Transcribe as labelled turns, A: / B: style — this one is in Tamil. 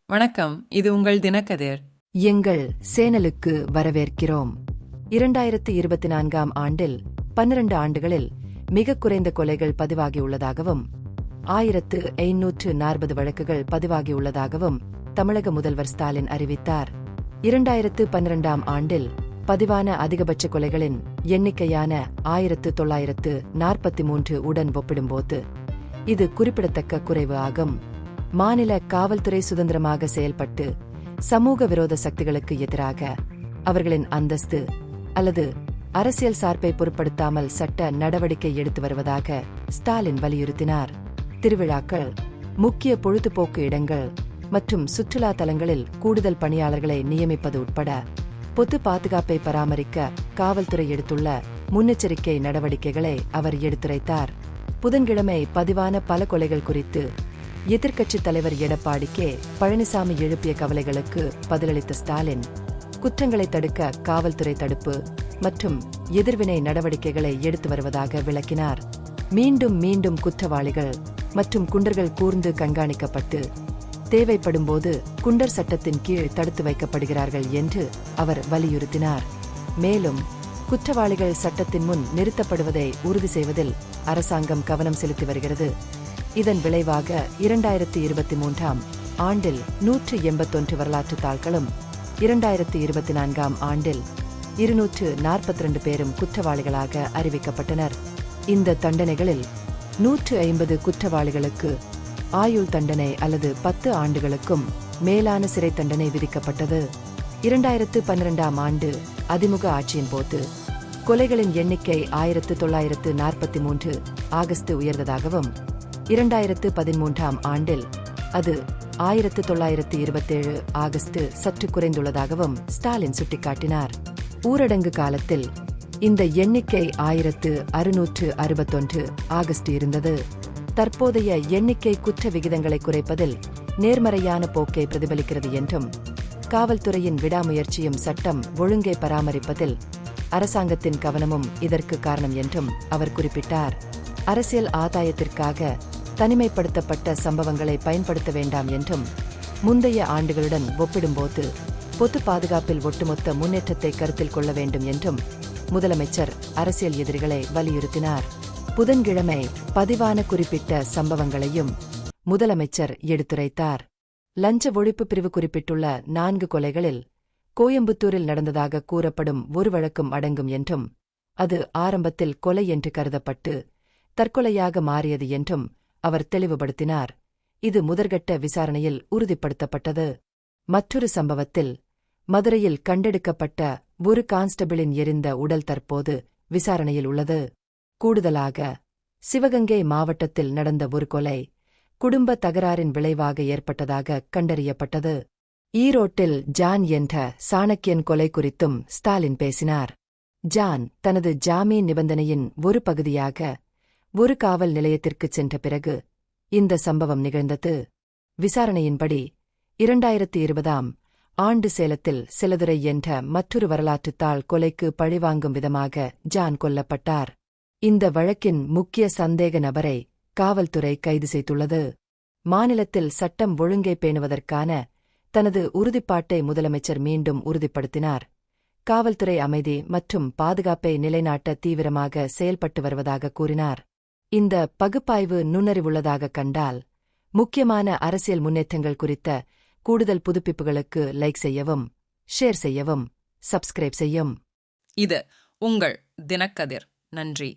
A: வணக்கம், இது உங்கள் தினக்கதிர்.
B: எங்கள் சேனலுக்கு வரவேற்கிறோம். 2024ஆம் ஆண்டில் 12 ஆண்டுகளில் மிகக் குறைந்த கொலைகள் பதிவாகியுள்ளதாகவும் 1540 வழக்குகள் பதிவாகியுள்ளதாகவும் தமிழக முதல்வர் ஸ்டாலின் அறிவித்தார். 2012ஆம் ஆண்டில் பதிவான அதிகபட்ச கொலைகளின் எண்ணிக்கையான 1943 உடன் ஒப்பிடும்போது இது குறிப்பிடத்தக்க குறைவு ஆகும். மாநில காவல்துறை சுதந்திரமாக செயல்பட்டு சமூக விரோத சக்திகளுக்கு எதிராக அவர்களின் அந்தஸ்து அல்லது அரசியல் சார்பை பொருட்படுத்தாமல் சட்ட நடவடிக்கை எடுத்து வருவதாக ஸ்டாலின் வலியுறுத்தினார். திருவிழாக்கள், முக்கிய பொழுதுபோக்கு இடங்கள் மற்றும் சுற்றுலா தலங்களில் கூடுதல் பணியாளர்களை நியமிப்பது உட்பட பொது பாதுகாப்பை பராமரிக்க காவல்துறை எடுத்துள்ள முன்னெச்சரிக்கை நடவடிக்கைகளை அவர் எடுத்துரைத்தார். புதன்கிழமை பதிவான பல கொலைகள் குறித்து எதிர்க்கட்சித் தலைவர் எடப்பாடி கே. பழனிசாமி எழுப்பிய கவலைகளுக்கு பதிலளித்த ஸ்டாலின், குற்றங்களை தடுக்க காவல்துறை தடுப்பு மற்றும் எதிர்வினை நடவடிக்கைகளை எடுத்து வருவதாக விளக்கினார். மீண்டும் மீண்டும் குற்றவாளிகள் மற்றும் குண்டர்கள் கூர்ந்து கண்காணிக்கப்பட்டு தேவைப்படும்போது குண்டர் சட்டத்தின் கீழ் தடுத்து வைக்கப்படுகிறார்கள் என்று அவர் வலியுறுத்தினார். மேலும் குற்றவாளிகள் சட்டத்தின் முன் நிறுத்தப்படுவதை உறுதி செய்வதில் அரசாங்கம் கவனம் செலுத்தி வருகிறது. இதன் விளைவாக 2023ஆம் ஆண்டில் 181 வரலாற்று தாள்களும் 2024ஆம் ஆண்டில் 242 பேரும் குற்றவாளிகளாக அறிவிக்கப்பட்டனர். இந்த தண்டனைகளில் 150 குற்றவாளிகளுக்கு ஆயுள் தண்டனை அல்லது 10 ஆண்டுகளுக்கும் மேலான சிறை தண்டனை விதிக்கப்பட்டது. 2012ஆம் ஆண்டு அதிமுக ஆட்சியின் போது கொலைகளின் எண்ணிக்கை 1943 ஆகஸ்ட் உயர்ந்ததாகவும் 2013ஆம் ஆண்டில் அது 1927 ஆகஸ்ட் சற்று குறைந்துள்ளதாகவும் ஸ்டாலின் சுட்டிக்காட்டினார். ஊரடங்கு காலத்தில் இந்த எண்ணிக்கை 1661 ஆகஸ்ட் இருந்தது. தற்போதைய எண்ணிக்கை குற்ற விகிதங்களை குறைப்பதில் நேர்மறையான போக்கை பிரதிபலிக்கிறது என்றும் காவல்துறையின் விடாமுயற்சியும் சட்டம் ஒழுங்கை பராமரிப்பதில் அரசாங்கத்தின் கவனமும் இதற்கு காரணம் என்றும் அவர் குறிப்பிட்டார். அரசியல் ஆதாயத்திற்காக தனிமைப்படுத்தப்பட்ட சம்பவங்களை பயன்படுத்த வேண்டாம் என்றும் முந்தைய ஆண்டுகளுடன் ஒப்பிடும்போது பொது பாதுகாப்பில் ஒட்டுமொத்த முன்னேற்றத்தை கருத்தில் கொள்ள வேண்டும் என்றும் முதலமைச்சர் அரசியல் எதிரிகளை வலியுறுத்தினார். புதன்கிழமை பதிவான குறிப்பிட்ட சம்பவங்களையும் முதலமைச்சர் எடுத்துரைத்தார். லஞ்ச ஒழிப்பு பிரிவு குறிப்பிட்டுள்ள 4 கொலைகளில் கோயம்புத்தூரில் நடந்ததாக கூறப்படும் ஒரு வழக்கும் அடங்கும் என்றும் அது ஆரம்பத்தில் கொலை என்று கருதப்பட்டு தற்கொலையாக மாறியது என்றும் அவர் தெளிவுபடுத்தினார். இது முதற்கட்ட விசாரணையில் உறுதிப்படுத்தப்பட்டது. மற்றொரு சம்பவத்தில் மதுரையில் கண்டெடுக்கப்பட்ட ஒரு கான்ஸ்டபிளின் எரிந்த உடல் தற்போது விசாரணையில் உள்ளது. கூடுதலாக சிவகங்கை மாவட்டத்தில் நடந்த ஒரு கொலை குடும்ப தகராறின் விளைவாக ஏற்பட்டதாக கண்டறியப்பட்டது. ஈரோட்டில் ஜான் என்ற சாணக்கியன் கொலை குறித்தும் ஸ்டாலின் பேசினார். ஜான் தனது ஜாமீன் நிபந்தனையின் ஒரு பகுதியாக ஒரு காவல் நிலையத்திற்குச் சென்ற பிறகு இந்த சம்பவம் நிகழ்ந்தது. விசாரணையின்படி 2020ஆம் ஆண்டு சேலத்தில் செல்லதுரை என்ற மற்றொரு வரலாற்றுத் தாள் கொலைக்கு பழிவாங்கும் விதமாக ஜான் கொல்லப்பட்டார். இந்த வழக்கின் முக்கிய சந்தேக நபரை காவல்துறை கைது செய்துள்ளது. மாநிலத்தில் சட்டம் ஒழுங்கை பேணுவதற்கான தனது உறுதிப்பாட்டை முதலமைச்சர் மீண்டும் உறுதிப்படுத்தினார். காவல்துறை அமைதி மற்றும் பாதுகாப்பை நிலைநாட்ட தீவிரமாக செயல்பட்டு வருவதாக கூறினார். இந்த பகுப்பாய்வு நுண்ணறிவுள்ளதாக கண்டால் முக்கியமான அரசியல் முன்னேற்றங்கள் குறித்த கூடுதல் புதுப்பிப்புகளுக்கு லைக் செய்யவும், ஷேர் செய்யவும், சப்ஸ்கிரைப் செய்யும்.
A: இது உங்கள் தினக்கதிர். நன்றி.